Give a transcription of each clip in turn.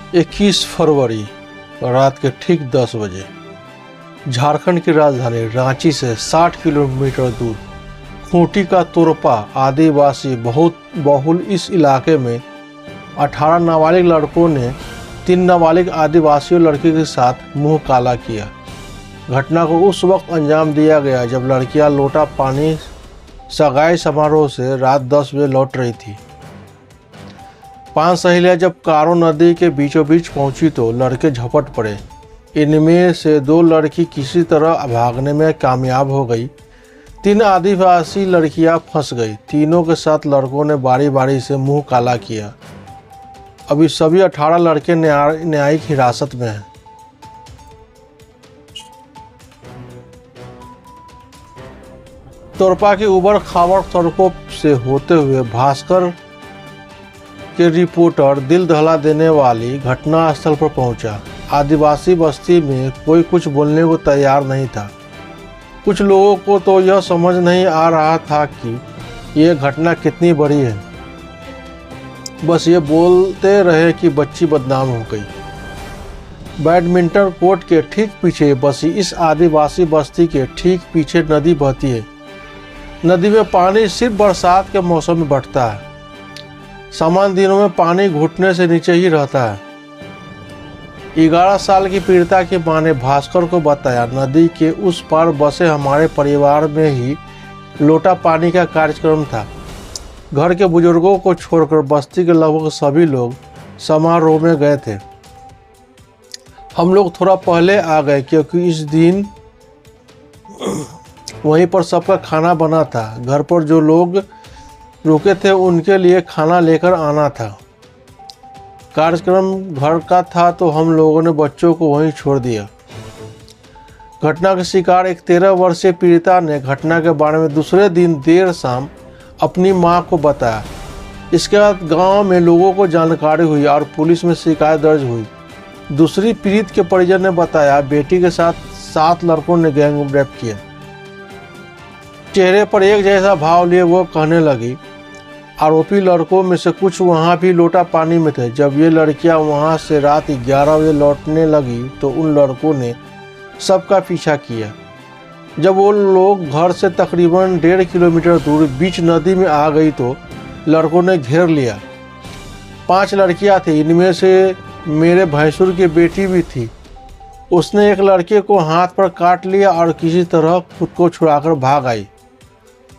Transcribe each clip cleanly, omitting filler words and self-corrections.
21 फरवरी रात के ठीक 10 बजे झारखंड की राजधानी रांची से 60 किलोमीटर दूर खूंटी का तोरपा आदिवासी बहुत बहुल इस इलाके में 18 नाबालिग लड़कों ने 3 नाबालिग आदिवासी लड़की के साथ मुंह काला किया। घटना को उस वक्त अंजाम दिया गया जब लड़कियां लोटा पानी सगाई समारोह से रात 10 बजे लौट रही थी। 5 सहेलियां जब कारो नदी के बीचों बीच पहुंची तो लड़के झपट पड़े। इनमें से 2 लड़की किसी तरह भागने में कामयाब हो गई। 3 आदिवासी लड़कियां फंस गई। तीनों के साथ लड़कों ने बारी बारी से मुंह काला किया। अभी सभी 18 लड़के न्यायिक हिरासत में हैं। तोरपा की उबड़ खाबड़ सड़कों से होते हुए भास्कर के रिपोर्टर दिल दहला देने वाली घटना स्थल पर पहुंचा। आदिवासी बस्ती में कोई कुछ बोलने को तैयार नहीं था। कुछ लोगों को तो यह समझ नहीं आ रहा था कि यह घटना कितनी बड़ी है। बस ये बोलते रहे कि बच्ची बदनाम हो गई। बैडमिंटन कोर्ट के ठीक पीछे बसी इस आदिवासी बस्ती के ठीक पीछे नदी बहती है। नदी में पानी सिर्फ बरसात के मौसम में बढ़ता है। सामान्य दिनों में पानी घुटने से नीचे ही रहता है। 11 साल की पीड़िता की मां ने भास्कर को बताया, नदी के उस पार बसे हमारे परिवार में ही लोटा पानी का कार्यक्रम था। घर के बुजुर्गों को छोड़कर बस्ती के लगभग सभी लोग समारोह में गए थे। हम लोग थोड़ा पहले आ गए क्योंकि इस दिन वहीं पर सबका खाना बना था। घर पर जो लोग रुके थे उनके लिए खाना लेकर आना था। कार्यक्रम घर का था तो हम लोगों ने बच्चों को वहीं छोड़ दिया। घटना के शिकार एक 13 वर्षीय पीड़िता ने घटना के बारे में दूसरे दिन देर शाम अपनी मां को बताया। इसके बाद गांव में लोगों को जानकारी हुई और पुलिस में शिकायत दर्ज हुई। दूसरी पीड़ित के परिजन ने बताया, बेटी के साथ 7 लड़कों ने गैंग रेप किया। चेहरे पर एक जैसा भाव लिए वो कहने लगी, आरोपी लड़कों में से कुछ वहाँ भी लोटा पानी में थे। जब ये लड़कियाँ वहाँ से रात 11 बजे लौटने लगी तो उन लड़कों ने सबका पीछा किया। जब वो लोग घर से तकरीबन 1.5 किलोमीटर दूर बीच नदी में आ गई तो लड़कों ने घेर लिया। 5 लड़कियाँ थी, इनमें से मेरे भैंसुर की बेटी भी थी। उसने एक लड़के को हाथ पर काट लिया और किसी तरह खुद को छुड़ाकर भाग आई।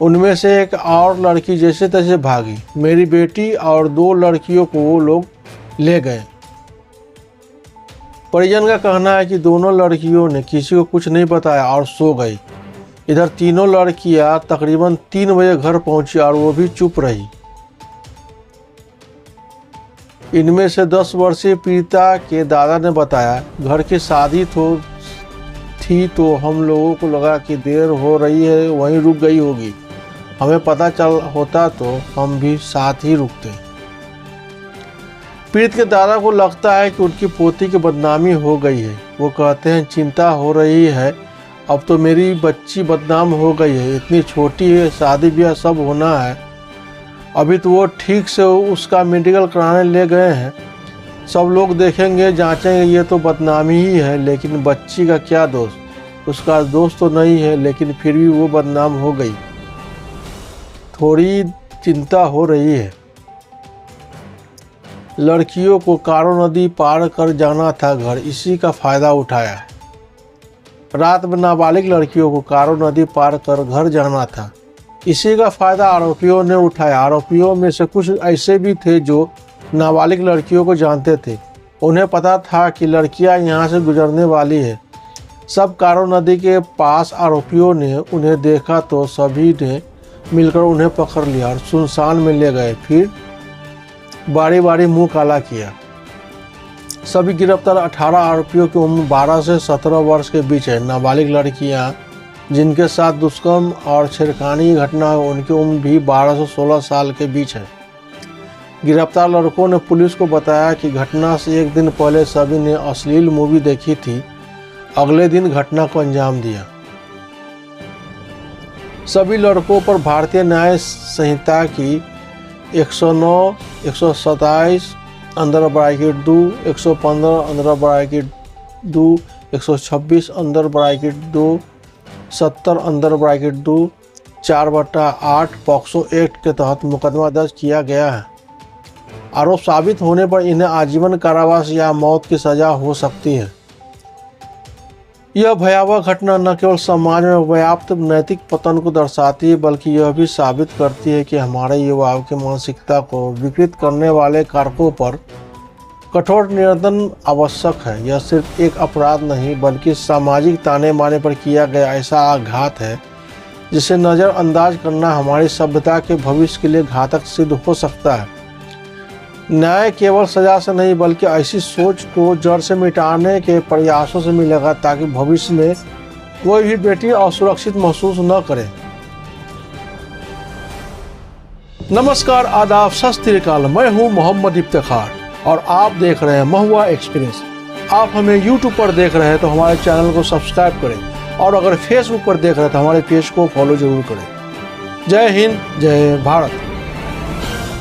उनमें से एक और लड़की जैसे तैसे भागी। मेरी बेटी और 2 लड़कियों को वो लोग ले गए। परिजन का कहना है कि दोनों लड़कियों ने किसी को कुछ नहीं बताया और सो गई। इधर तीनों लड़कियां तकरीबन 3 बजे घर पहुंची और वो भी चुप रही। इनमें से 10 वर्षीय पीड़िता के दादा ने बताया, घर की शादी थी तो हम लोगों को लगा कि देर हो रही है, वहीं रुक गई होगी। हमें पता चल होता तो हम भी साथ ही रुकते। पीड़ित के दादा को लगता है कि उनकी पोती की बदनामी हो गई है। वो कहते हैं, चिंता हो रही है, अब तो मेरी बच्ची बदनाम हो गई है। इतनी छोटी है, शादी ब्याह सब होना है। अभी तो वो ठीक से उसका मेडिकल कराने ले गए हैं। सब लोग देखेंगे, जांचेंगे, ये तो बदनामी ही है। लेकिन बच्ची का क्या दोष? उसका दोष तो नहीं है, लेकिन फिर भी वो बदनाम हो गई। थोड़ी चिंता हो रही है। लड़कियों को कारो नदी पार कर जाना था घर, इसी का फायदा उठाया। रात में नाबालिग लड़कियों को कारो नदी पार कर घर जाना था, इसी का फायदा आरोपियों ने उठाया। आरोपियों में से कुछ ऐसे भी थे जो नाबालिग लड़कियों को जानते थे। उन्हें पता था कि लड़कियां यहां से गुजरने वाली है। सब कारो नदी के पास आरोपियों ने उन्हें देखा तो सभी ने मिलकर उन्हें पकड़ लिया और सुनसान में ले गए। फिर बारी बारी मुंह काला किया। सभी गिरफ्तार 18 आरोपियों की उम्र 12 से 17 वर्ष के बीच है। नाबालिग लड़कियां जिनके साथ दुष्कर्म और छेड़खानी की घटना है, उनकी उम्र भी 12 से 16 साल के बीच है। गिरफ्तार लड़कों ने पुलिस को बताया कि घटना से 1 दिन पहले सभी ने अश्लील मूवी देखी थी। अगले दिन घटना को अंजाम दिया। सभी लड़कों पर भारतीय न्याय संहिता की 109, 127 अंदर ब्रैकेट 2, 115 अंदर ब्रैकेट 2, 126 अंदर ब्रैकेट 2, 70 अंदर ब्रैकेट 2, 4/8 पॉक्सो एक्ट के तहत मुकदमा दर्ज किया गया है। आरोप साबित होने पर इन्हें आजीवन कारावास या मौत की सजा हो सकती है। यह भयावह घटना न केवल समाज में व्याप्त नैतिक पतन को दर्शाती है, बल्कि यह भी साबित करती है कि हमारे युवाओं की मानसिकता को विकृत करने वाले कारकों पर कठोर नियंत्रण आवश्यक है। यह सिर्फ एक अपराध नहीं, बल्कि सामाजिक ताने बाने पर किया गया ऐसा आघात है जिसे नज़रअंदाज करना हमारी सभ्यता के भविष्य के लिए घातक सिद्ध हो सकता है। न्याय केवल सजा से नहीं, बल्कि ऐसी सोच को जड़ से मिटाने के प्रयासों से मिलेगा ताकि भविष्य में कोई भी बेटी असुरक्षित महसूस न करे। नमस्कार, आदाब, सत श्री अकाल। मैं हूं मोहम्मद इफ्तिखार और आप देख रहे हैं महुआ एक्सपीरियंस। आप हमें यूट्यूब पर देख रहे हैं तो हमारे चैनल को सब्सक्राइब करें और अगर फेसबुक पर देख रहे हैं तो हमारे पेज को फॉलो जरूर करें। जय हिंद, जय भारत।